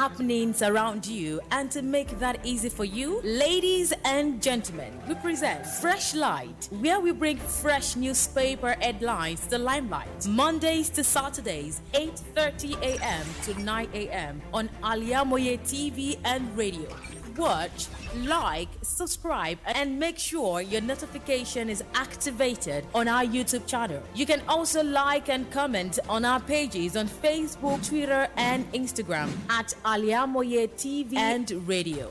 happenings around you, and to make that easy for you, ladies and gentlemen, we present Fresh Light, where we bring fresh newspaper headlines to the limelight. Mondays to Saturdays, 8:30 a.m. to 9 a.m. on Al-IyamoyeTv and radio. Watch, like, subscribe, and make sure your notification is activated on our YouTube channel. You can also like and comment on our pages on Facebook, Twitter, and Instagram at Al-IyamoyeTV and radio.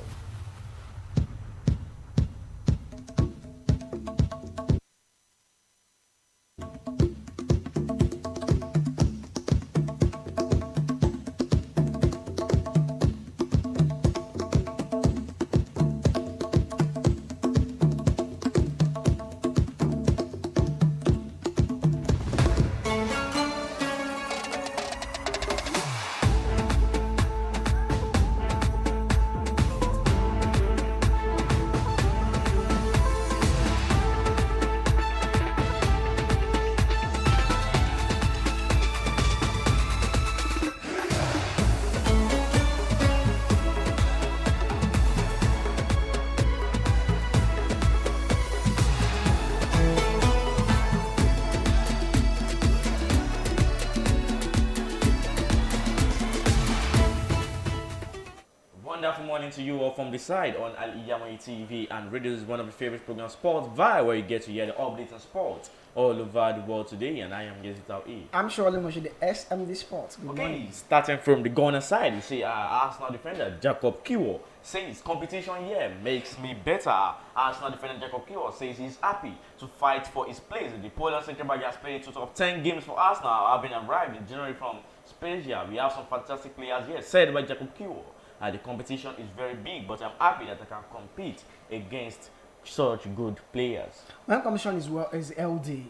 Wonderful morning to you all from the side on Al-IyamoyeTV, and radio is one of the favorite programs, Sportville, where you get to hear the updates on sports all over the world today. And I am Yazid Taoheed. I'm sure Moshood, the SMD Sports. Good morning. Starting from the Ghana side, you see Arsenal defender Jacob Kiwo says competition here makes me better. Arsenal defender Jacob Kiwo says he's happy to fight for his place. The Poland centre back has played a total of 10 games for Arsenal, having arrived in January from Spezia. We have some fantastic players here, said by Jacob Kiwo. The competition is very big, but I'm happy that I can compete against such good players. When competition is LD,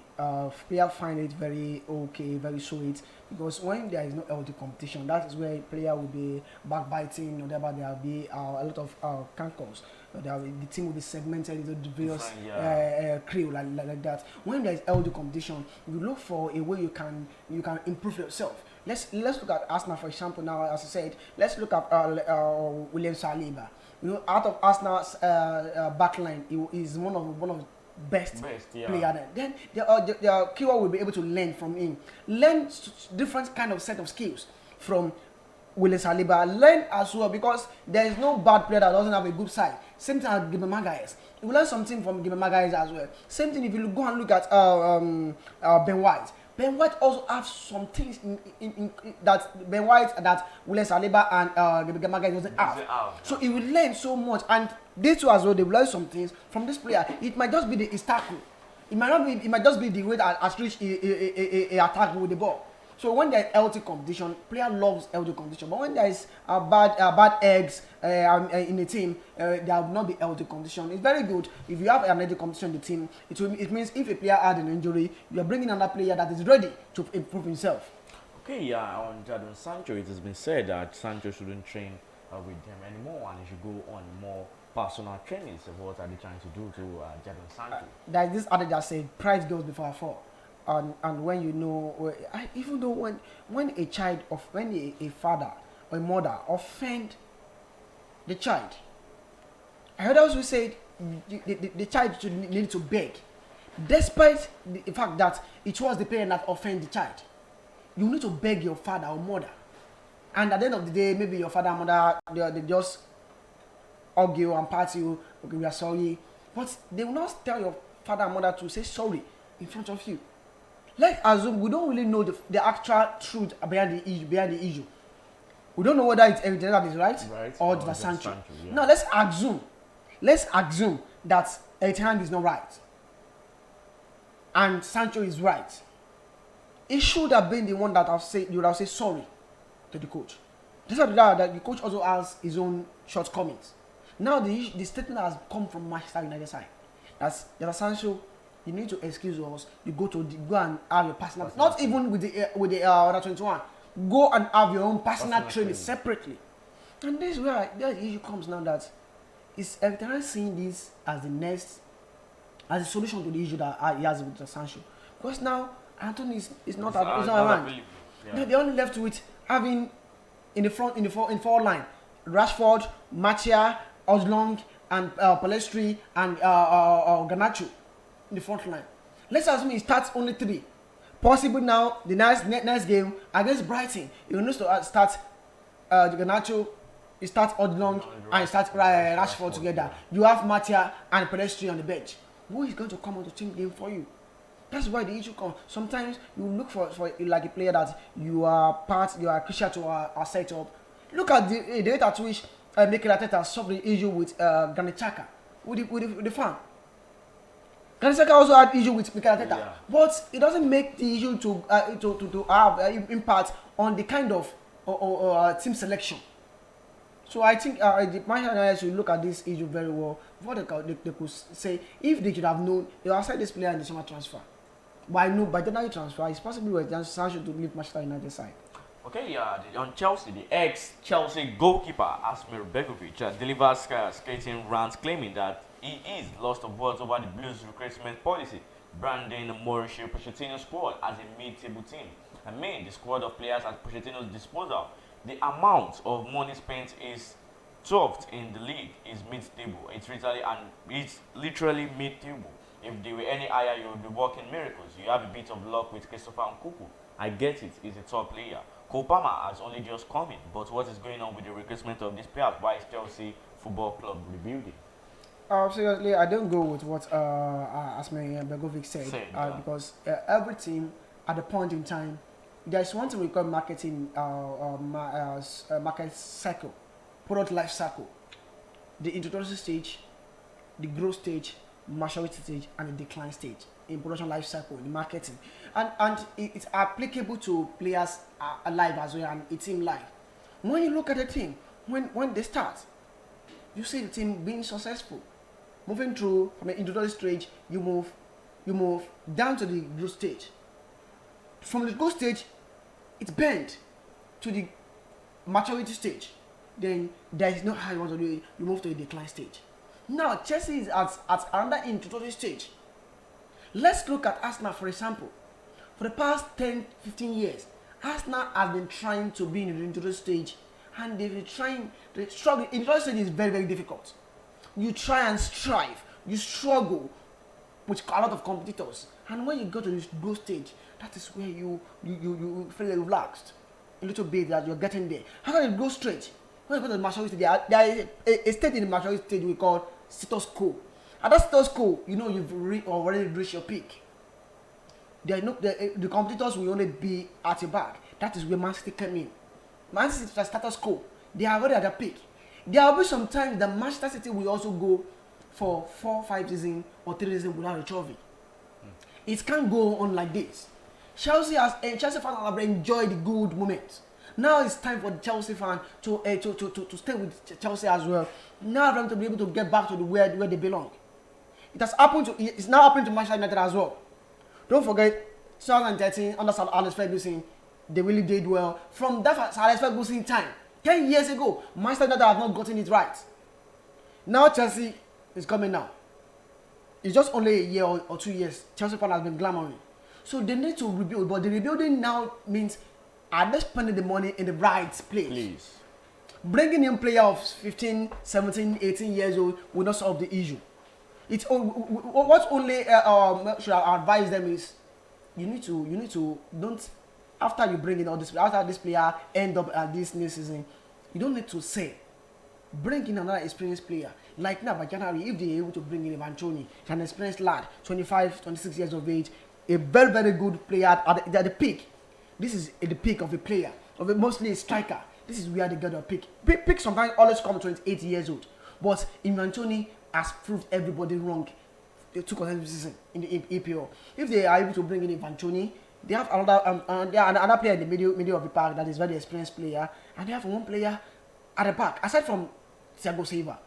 player find it very okay, very sweet, because when there is no LD competition, that is where player will be backbiting, or there will be a lot of cancels. The team will be segmented into various crew like that. When there is LD competition, you look for a way you can improve yourself. Let's look at Arsenal, for example. Now, as I said, let's look at William Saliba. You know, out of Arsenal's backline, he is one of the best player. Then the keeper will be able to learn from him, learn different kind of set of skills from William Saliba. Learn as well, because there is no bad player that doesn't have a good side. Same thing as Gibson Maguire. You will learn something from Gibson Maguire as well. Same thing if you go and look at Ben White. Ben White also have some things in that Ben White that William Saliba and Gibson Maguire doesn't have. So he will learn so much, and they too as well, they will learn some things from this player. It might just be the tackle. It might not be. It might just be the way that as reach a attack with the ball. So when there is LT competition, player loves LT competition. But when there is bad eggs in the team, there will not be LT competition. It's very good if you have an LT competition in the team. It means if a player had an injury, you are bringing another player that is ready to improve himself. Okay, on Jadon Sancho, it has been said that Sancho shouldn't train with them anymore, and he should go on more personal training. So what are they trying to do to Jadon Sancho? There is this adage that says pride goes before a fall. And when you know, even though when a father or a mother offend the child, I heard also said the child should need to beg, despite the fact that it was the parent that offended the child. You need to beg your father or mother, and at the end of the day, maybe your father and mother they just argue and party. Okay, we are sorry, but they will not tell your father and mother to say sorry in front of you. Let's assume we don't really know the actual truth behind the issue. We don't know whether it's everything that is right or the Sancho. Yeah. Now let's assume that Taoheed is not right and Sancho is right. He should have been the one that you would have said sorry to the coach. This is that the coach also has his own shortcomings. Now the statement has come from Manchester United side. That's Sancho. You need to excuse us. You go and have your personal, not even with the under 21. Go and have your own personal training separately. And this is where the issue comes now, that is Taoheed seeing this as the solution to the issue that he has with Sancho. Because now Anthony is not around. Yeah. They only left with having in the front, in forward line. Rashford, Matia, Oslong, and Palestri, and Garnacho in the front line. Let's assume he starts only 3. Possible now, the next game against Brighton, you need to start Garnacho, you start Oslong, and you start Rashford together. You have Matia and Palestri on the bench. Who is going to come on to change game for you? That's why the issue comes. Sometimes you look for like a player that you are crucial to our setup. Look at the rate at which Mikel Arteta solved the issue with Granit Xhaka with the fan. Granit Xhaka also had issue with Mikel Arteta, but it doesn't make the issue to have impact on the kind of team selection. So I think the Manchester United should look at this issue very well before they could say if they should have known they will sell this player in the summer transfer. But I know by January transfer, it's possible with Sancho to leave Manchester United side. Okay, on Chelsea, the ex-Chelsea goalkeeper Asmir Begovic delivers scathing rants claiming that he is lost of words over the Blues' recruitment policy, branding Mauricio Pochettino's squad as a mid-table team. I mean, the squad of players at Pochettino's disposal, the amount of money spent is 12th in the league, is mid-table. It's literally mid-table. If they were any higher, you would be working miracles. You have a bit of luck with Christopher Nkunku. I get it, he's a top player. Cole Palmer has only just come in, but what is going on with the recruitment of this player? Why is Chelsea Football Club rebuilding? Seriously, I don't go with what Asmir Begovic said because every team at the point in time, there's one thing we call marketing, market cycle, product life cycle, the introduction stage, the growth stage, maturity stage, and the decline stage in production life cycle in marketing, and it's applicable to players alive as well and a team life. When you look at the team, when they start, you see the team being successful, moving through from the introductory stage, you move down to the growth stage. From the growth stage, it's bent to the maturity stage. Then there is no how you want to do it. You move to a decline stage. Now Chelsea is at another introductory stage. Let's look at Arsenal for example. For the past 10-15 years, Arsenal has been trying to be in the introductory stage, and they've been trying. The struggle. Introductory stage is very, very difficult. You try and strive. You struggle with a lot of competitors, and when you go to this growth stage, that is where you feel relaxed a little bit that you're getting there. How can you go straight? When you go to the maturity stage, there is a stage in the maturity stage we call status quo. At that status quo, you know you've already reached your peak. The competitors will only be at your back. That is where Man City came in. Man City is the status quo. They are already at the peak. There will be some times that Manchester City will also go for 4-5 seasons or 3 seasons without a trophy. It can't go on like this. Chelsea fans have enjoyed the good moments. Now it's time for the Chelsea fan to stay with Chelsea as well. Now for them to be able to get back to where they belong. It's now happening to Manchester United as well. Don't forget, 2013 under Sir Alex Ferguson, they really did well. From that Sir Alex Ferguson time, 10 years ago, Manchester United have not gotten it right. Now Chelsea is coming now. It's just only a year or 2 years. Chelsea fan has been glamoring. So they need to rebuild, but the rebuilding now means are they spending the money in the right place? Please. Bringing in player of 15, 17, 18 years old will not solve the issue. It's what only should I advise them is you need to don't after you bring in all this after this player end up at this new season, you don't need to say bring in another experienced player. Like now by January, if they're able to bring in Ivan Toney, an experienced lad, 25, 26 years of age, a very, very good player at the peak. This is at the peak of a player, mostly a striker. This is where they get a pick. Pick sometimes always come 28 years old. But Ivan Toney has proved everybody wrong. They took consecutive season in the EPL. If they are able to bring in Ivan Toney, they have another player in the middle of the park that is very experienced player, and they have one player at the back aside from Thiago Silva.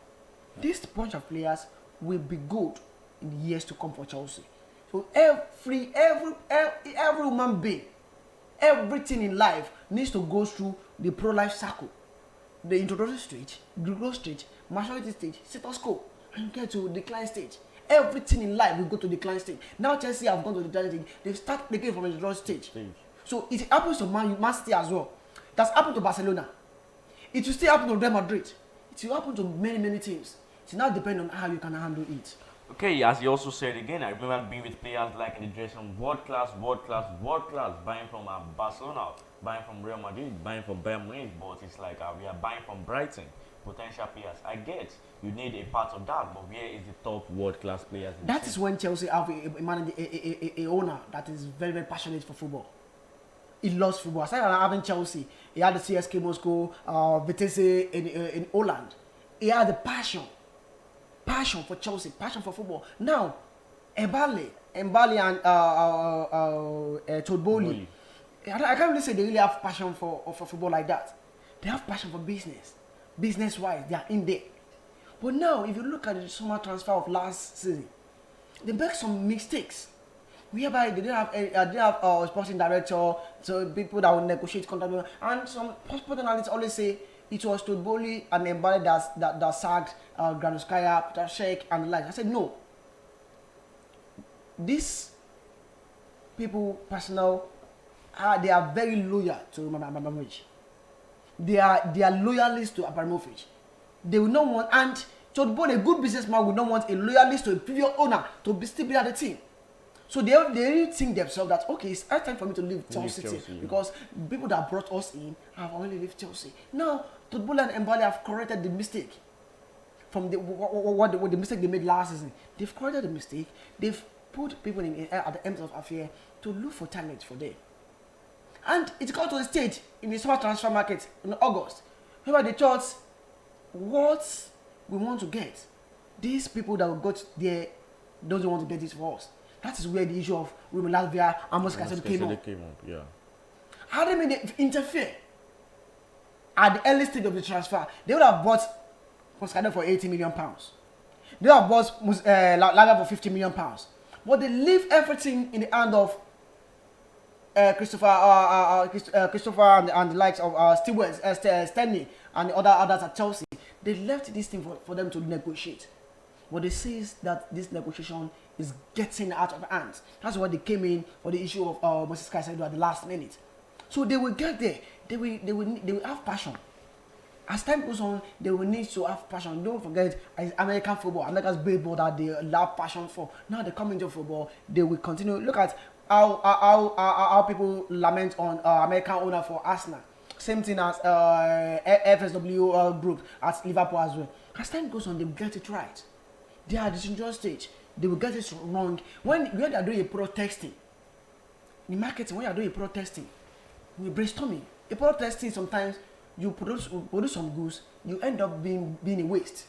This bunch of players will be good in the years to come for Chelsea. So every human being, everything in life needs to go through the pro-life cycle. The introductory stage, the growth stage, maturity stage, status quo, and get to decline stage. Everything in life will go to decline stage. Now Chelsea have gone to the decline stage. They start taking from the introductory stage. So it happens to Man City as well. That's happened to Barcelona. It will still happen to Real Madrid. It will happen to many teams. It now depends on how you can handle it. Okay, as he also said again, I remember being with players like in the dressing world class, buying from Barcelona, buying from Real Madrid, buying from Bayern Munich, but it's like we are buying from Brighton, potential players. I get you need a part of that, but where is the top world class players? That is when Chelsea have a owner that is very passionate for football. He loves football. Aside from having Chelsea, he had the CSK Moscow, Vitesse in Holland. He had the passion for Chelsea, passion for football. Now, Mbale and Todboli, I can't really say they really have passion for football like that. They have passion for business-wise. They are in there. But now, if you look at the summer transfer of last season, they make some mistakes. Whereby they didn't have a sporting director, so people that would negotiate contract, and some sport analysts always say it was Todboli and Mbale that sacked Granuskaya, Peter Sheikh, and the like. I said no. These people, personnel, they are very loyal to Abramovich. They are loyalists to Abramovich. They will not want, and Todboli, a good businessman, will not want a loyalist to a previous owner to still be at the team. So they really think themselves that, okay, it's time for me to leave Chelsea because people that brought us in have already left Chelsea. Now, Todboli and Mbale have corrected the mistake from what the mistake they made last season. They've corrected the mistake. They've put people at the end of affair to look for talent for them. And it got to a stage in the summer transfer market in August, where they thought, what we want to get, these people that we got there don't want to get it for us. That is where the issue of Ruben Latvia and Moshood came up. Yeah. How they made it interfere at the early stage of the transfer? They would have bought Moshood for £80 million. They would have bought Latvia for £50 million. But they leave everything in the hand of Christopher and the likes of Stewart, Stanley, and the others at Chelsea. They left this thing for them to negotiate. What they say is that this negotiation is getting out of hand. That's why they came in for the issue of Moses Caicedo at the last minute. So they will get there. They will have passion. As time goes on, they will need to have passion. Don't forget, American football, America's baseball that they love passion for. Now they come into football, they will continue. Look at how people lament on American owner for Arsenal. Same thing as FSW group at Liverpool as well. As time goes on, they will get it right. They are at this injury stage. They will get it wrong. When they are doing a protesting, in marketing, when you are doing a protesting, we brainstorming. A protesting, sometimes you produce some goods, you end up being a waste.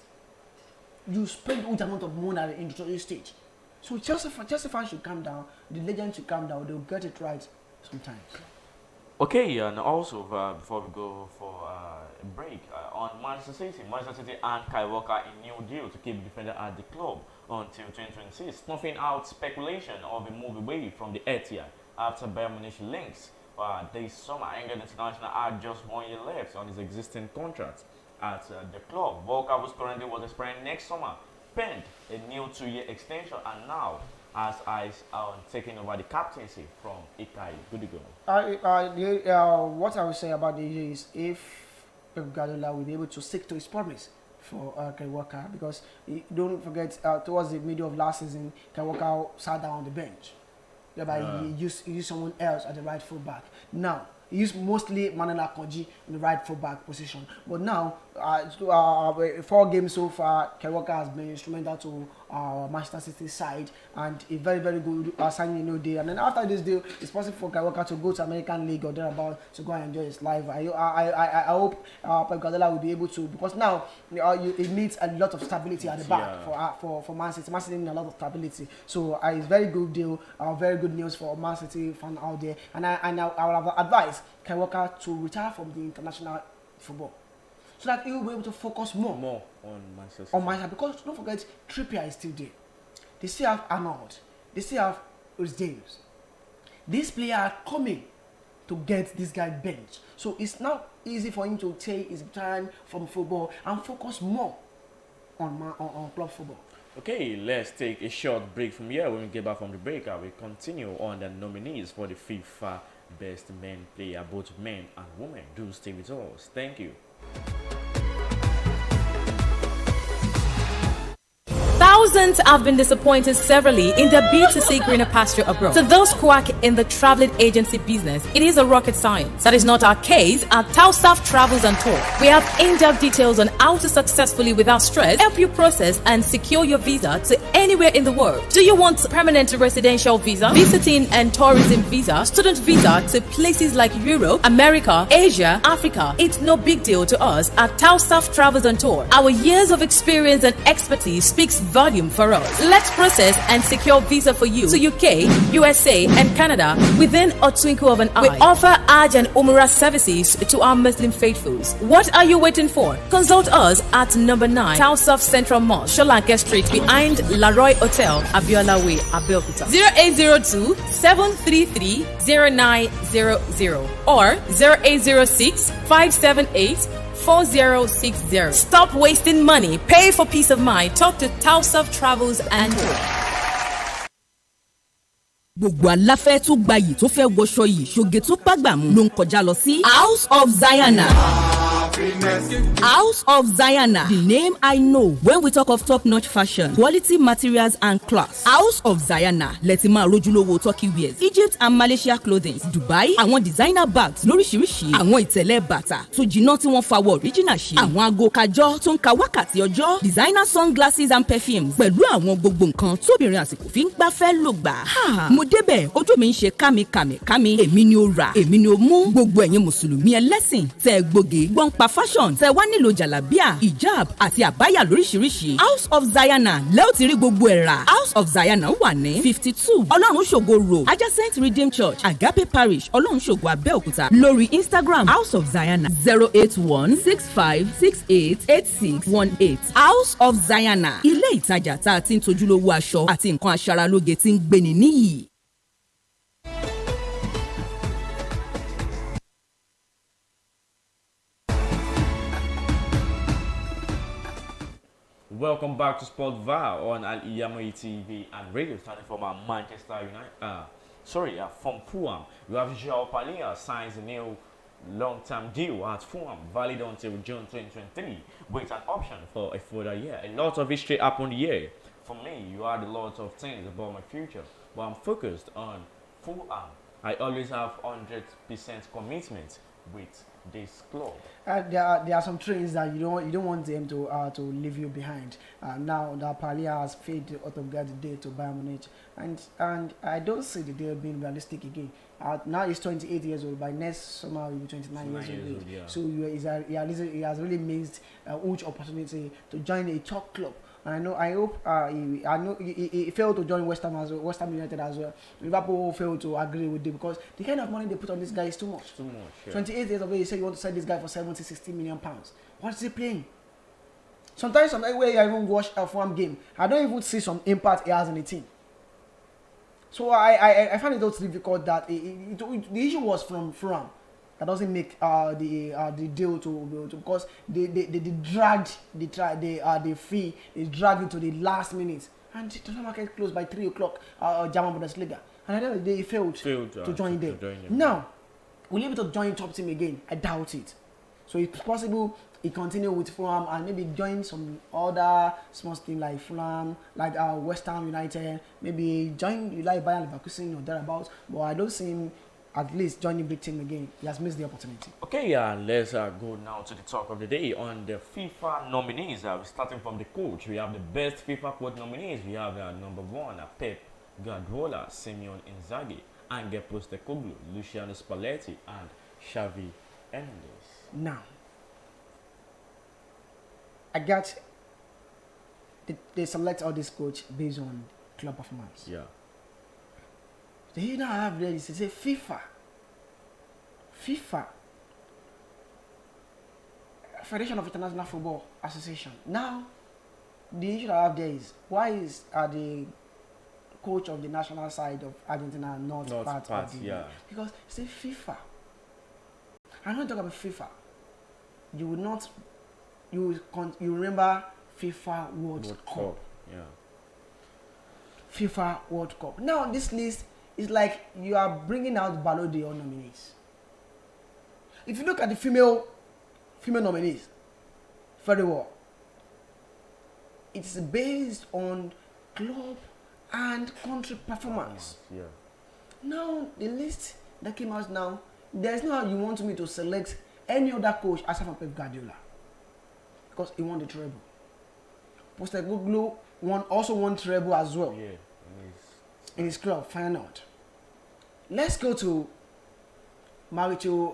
You spend a huge amount of money at the injury stage. So Chelsea fans should calm down. The legends should calm down. They will get it right sometimes. Okay, and also before we go for a break, on Manchester City and Kyle Walker a new deal to keep the defender at the club until 2026, snuffing out speculation of a move away from the Etihad after Bayern Munich links this summer. England International had just 1 year left on his existing contract at the club. Walker, who's currently was expiring next summer, penned a new 2-year extension and now as eyes on taking over the captaincy from Ikai Gudigo. What I would say about the issue is if Pep Guardiola will be able to stick to his promise for Kyle Walker, because don't forget towards the middle of last season, Kyle Walker sat down on the bench. Thereby he used someone else at the right full back. Now he used mostly Manuel Akanji in the right full back position. But now 4 games so far, Kyle Walker has been instrumental to Manchester City side and a very good signing a new deal. And then after this deal, it's possible for Kyle Walker to go to American League or thereabout to go and enjoy his life. I hope Pep Guardiola will be able to, because now it needs a lot of stability at the back for Man City. Man City needs a lot of stability. So it's very good deal, very good news for Man City fan out there. And I will have advised Kyle Walker to retire from the international football, so that he will be able to focus more on Manchester City. Because don't forget, Trippier is still there. They still have Arnold. They still have Rhys James. These players are coming to get this guy benched. So it's not easy for him to take his time from football and focus more on club football. Okay, let's take a short break from here. When we get back from the break, I will continue on the nominees for the FIFA Best Men Player, both men and women. Do stay with us. Thank you. Thousands have been disappointed severally in their bid to seek greener pasture abroad. To those quack in the traveling agency business, it is a rocket science. That is not our case at Taostaff Travels and Tour. We have in-depth details on how to successfully, without stress, help you process and secure your visa to anywhere in the world. Do you want permanent residential visa, visiting and tourism visa, student visa to places like Europe, America, Asia, Africa? It's no big deal to us at Taostaff Travels and Tour. Our years of experience and expertise speaks volume for us. Let's process and secure visa for you to UK, USA, and Canada within a twinkle of an eye. We offer Hajj and Umrah services to our Muslim faithfuls. What are you waiting for? Consult us at number 9 Taostaff Central Mosque, Sholanke Street, behind Laroy Hotel, Abiola Way, Abeokuta. 0802 733 0900 or 0806 578 4060. Stop wasting money. Pay for peace of mind. Talk to Taostaff Travels and Tour. Gbogbo aláfẹ́ tó gbayì tó fẹ́ wọṣọ yìí ṣoge tó bágbàmú ló ń kọjá lọ sí House of Zayana. House of Zayana, the name I know when we talk of top-notch fashion, quality materials and class. House of Zayana, lẹ́tí máa rójúlówó Turkey wears, Egypt and Malaysia clothing, Dubai, àwọn designer bags lóríṣiríṣi, àwọn ìtẹ̀lẹ̀ bàtà tó jiná tí wọ́n fawọ́ original ṣe, àwọn aago kájọ́ tó ń ka wákàtí ọjọ́, designer sunglasses and perfumes, pẹ̀lú àwọn gbogbo nǹkan tóbìnrin àsìkò fi ń gbafẹ́ lò gbà. Mo débẹ̀, ojú mi ń ṣe kámi, èmi ni ó rà, èmi ni ó mú. Gbogbo ẹ̀yin mùsùlùmí ẹlẹ́sìn tẹ́ gbòógì gbọ́n pa fashion tẹ́ wá nílò jàlábíà, hijab àti àbáyà lóríṣiríṣi. House of Zayana lẹ́ ò ti rí gbogbo ẹ̀ rà. House of Zayana wà ní 52 Ọlọ́run ṣògo road adjacent Redeemed Church Agape Parish Ọlọ́run ṣògo Abẹ́òkúta. Lórí Instagram House of Zayana 08165688618. House of Zayana, ilé ìtajà tá a ti ń tojúlówó aṣọ àti nǹkan aṣaralóge tí ń gbéni níyì. Welcome back to Sportville on Al-IyamoyeTV and radio, starting from Manchester United. From Fulham. We have João Palhinha signs a new long-term deal at Fulham, valid until June 2023, with an option for a further year. A lot of history happened here. For me, you had a lot of things about my future, but I'm focused on Fulham. I always have 100% commitment with this club. There are some trains that you don't want them to leave you behind. Now that Palhinha has paid the autograph today to Bayern Munich, and I don't see the deal being realistic again. Now he's 28 years old. By next summer he'll be 29 years old. Yeah. So he has really missed a huge opportunity to join a top club. And I hope he failed to join West Ham United as well. Liverpool failed to agree with him because the kind of money they put on this guy is too much. Yeah. 28 years old, you say you want to sell this guy for 60 million pounds. What is he playing? Sometimes where I even watch a Fulham game, I don't even see some impact he has in the team. So I find it also difficult that the issue was from Fulham. That doesn't make the deal to because they dragged the fee, they dragged it to the last minute, and the transfer market closed by 3 o'clock German Bundesliga, and at the end of the day he failed to join them. Now will he be able to join top team again? I doubt it. So it's possible he continue with Fulham and maybe join some other small team like Fulham, like West Ham United, maybe join like Bayern Leverkusen or thereabouts. But I don't see him at least joining big team again. He has missed the opportunity. Okay, let's go now to the talk of the day on the FIFA nominees. Starting from the coach, we have the best FIFA coach nominees. We have number 1, Pep Guardiola, Simeone Inzaghi, Ange Postecoglou, Luciano Spalletti, and Xavi Hernandez. Now, I got they select all this coach based on club performance. Yeah. They now have there is say FIFA, Federation of International Football Association. Now, the issue I have there is why is the coach of the national side of Argentina not part of the because it's a FIFA. I'm not talking about FIFA. You will not. You remember FIFA World Cup. Yeah. FIFA World Cup. Now this list is like you are bringing out Ballon d'Or nominees. If you look at the female nominees, very well. it's based on club and country performance. Yeah. Now the list that came out now, there's no how you want me to select any other coach aside from Pep Guardiola because he won the treble. Postecoglou also won treble as well. Yeah. In his club, Feyenoord. Let's go to Mauricio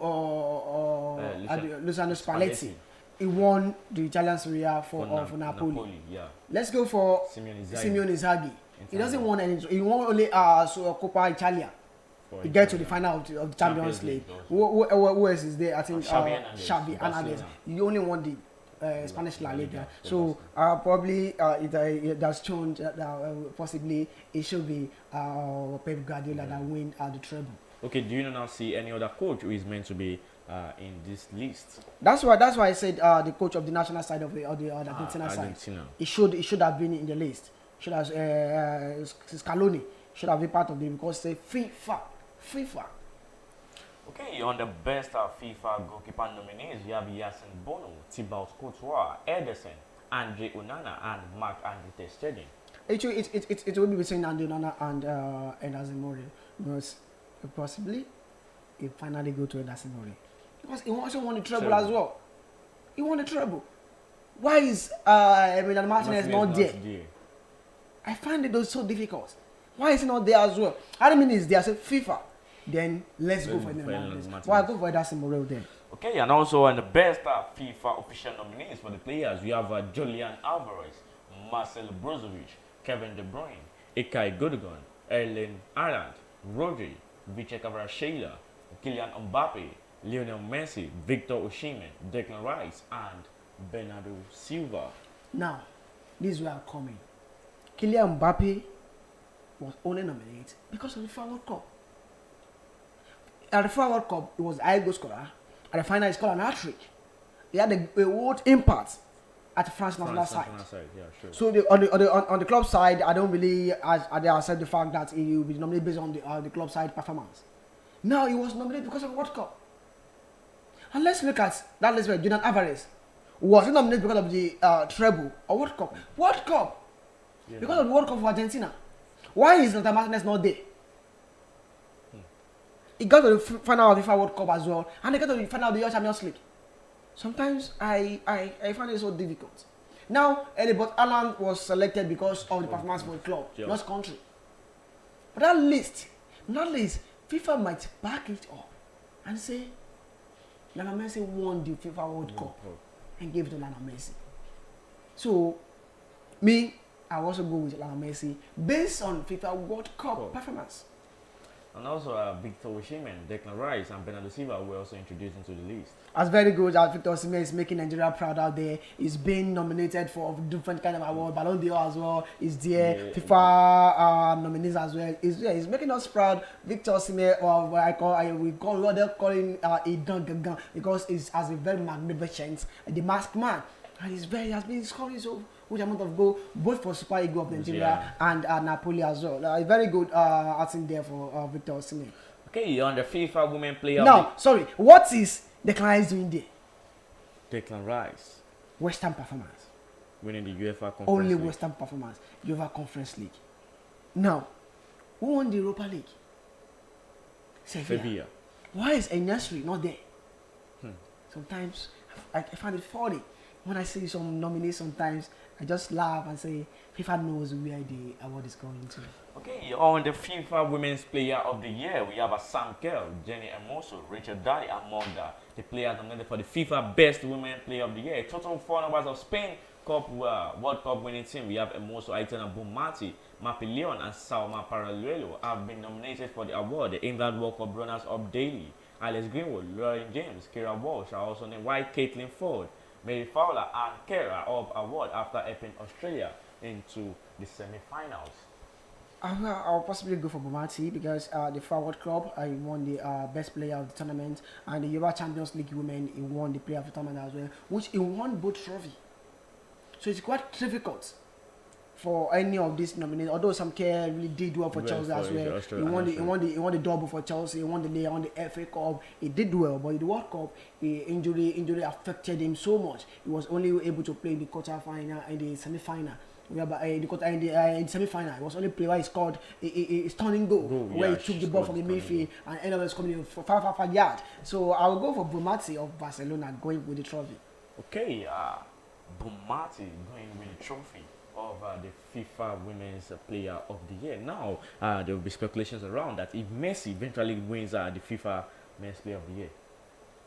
Luciano Spalletti. He won the Italian Serie A for Napoli. Yeah. Let's go for Simone Inzaghi. He doesn't won any. He won only Coppa Italia. He gets to the final of the Champions League. Who else is there? I think Xavi Hernandez. He only won the Spanish La Liga. So probably it has changed that possibly it should be Pep Guardiola that win the treble. Okay, do you now see any other coach who is meant to be in this list? That's why I said the coach of the national side of the Argentina side. It should have been in the list. Should have Scaloni should have been part of it because say FIFA. Okay, on the best FIFA goalkeeper nominees, you have Yasin Bono, Thibaut Courtois, Ederson, Andre Onana, and Marc-Andre ter Stegen. It will be between Andre Onana and Ederson Mori because possibly he finally go to Ederson Mori because he also won the treble as well. He won the treble. Why is Emiliano Martinez not there? I find it so difficult. Why is he not there as well? I mean, is there? I said FIFA. Then let's go for Emiliano. Why go for Ederson Mori then? Okay, and also on the best FIFA official nominees for the players, we have Julian Alvarez, Marcel Brozovic, Kevin De Bruyne, Ilkay Gundogan, Erling Haaland, Rodri, Vice Kvaratskhelia, Kylian Mbappe, Lionel Messi, Victor Osimhen, Declan Rice, and Bernardo Silva. Now, this is where I'm coming. Kylian Mbappe was only nominated because of the FIFA World Cup. At the FIFA World Cup, he was a high goal scorer. At the final, he scored an hat-trick. He had a world impact at the France national side. Yeah, sure. So on the club side, I don't really accept the fact that he will be nominated based on the club side performance. Now he was nominated because of the World Cup. And let's look at that list where Julian Alvarez was he nominated because of the treble or World Cup? World Cup. Yeah. Because of the World Cup for Argentina. Why is Lautaro Martinez not there? He got to the final of the FIFA World Cup as well, and he got to the final of the Champions League. Sometimes I find it so difficult. Now, but Haaland was selected because of the performance for the club, not country. But that list, FIFA might back it up and say, Lionel Messi won the FIFA World Cup and gave it to Lionel Messi. So, I also go with Lionel Messi based on FIFA World Cup performance. And also Victor Osimhen, Declan Rice, and Bernardo Silva were also introduced into the list. That's very good that Victor Osimhen is making Nigeria proud out there. He's being nominated for different kind of award, Ballon d'Or as well. He's there, FIFA nominees as well. He's making us proud. Victor Osimhen, or what they're calling a gun because he has a very magnificent, the masked man, and he has been scoring so huge amount of goal both for Super Eagles of Nigeria and Napoli as well. Very good acting there for Victor Osimhen. Okay, on the FIFA Women Player. Now, sorry, what is Declan Rice doing there? Declan Rice. West Ham performance. Winning the UEFA Conference Only League. West Ham performance. UEFA Conference League. Now, who won the Europa League? Sevilla. Why is Enyasri not there? Sometimes I find it funny. When I see some nominees, sometimes I just laugh and say, FIFA knows where the award is going to. Okay, on the FIFA Women's Player of the Year, we have Sam Kerr, Jenny Hermoso, Rachel Daly among the players nominated for the FIFA Best Women Player of the Year. Total 4 numbers of Spain Cup World Cup winning team. We have Hermoso, Aitana Bonmati, Mapi Leon, and Salma Paralluelo have been nominated for the award. The England World Cup runners-up Daly, Alex Greenwood, Lauren James, Kira Walsh are also named, while Caitlin Ford, Mary Fowler, and Kera of award after helping Australia into the semi-finals. I'll possibly go for Bonmati because the Forward Club, I won the best player of the tournament, and the UEFA Champions League Women, he won the player of the tournament as well, which he won both trophy. So it's quite difficult for any of these nominees. Although some care really did well for Chelsea as well. He won the double for Chelsea. He won the league, won the FA Cup. He did well, but in the World Cup, the injury affected him so much. He was only able to play in the quarter final and the semi final. In the semi-final, it was only play where he scored a stunning goal where he took the ball from the midfield and ended up coming in for 5 yards. So I will go for Bumati of Barcelona going with the trophy. Okay, Bumati going with the trophy of the FIFA Women's Player of the Year. Now, there will be speculations around that if Messi eventually wins the FIFA Men's Player of the Year,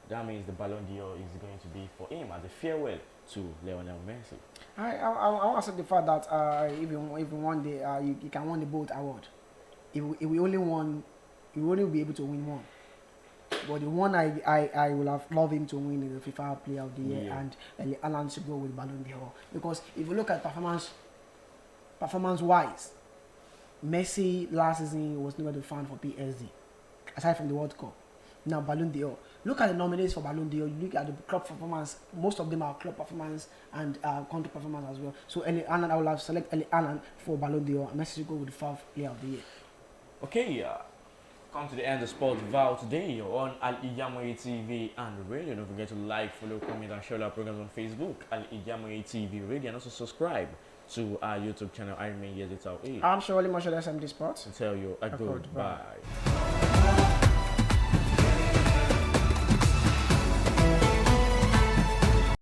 that means the Ballon d'Or is going to be for him as a farewell to Lionel Messi. I want to say the fact that if you won you can win the both award. If we only won, you will only be able to win one. But the one I will have loved him to win is the FIFA Player of the Year and Alan to go with Ballon d'Or. Because if you look at performance wise, Messi last season was nowhere to find for PSG, aside from the World Cup. Now Ballon d'Or. Look at the nominees for Ballon d'Or. You look at the club performance. Most of them are club performance and country performance as well. So I will have select Alan for Ballon d'Or. Messi to go with the 4th Player of the Year. Okay, come to the end of Sportville today on Al-IyamoyeTv and radio. Don't forget to like, follow, comment, and share our programs on Facebook, Al-IyamoyeTv radio, and also subscribe to our YouTube channel. I remain Yazid. I'm Sowole, Moshood SMD Sports. To tell you a goodbye.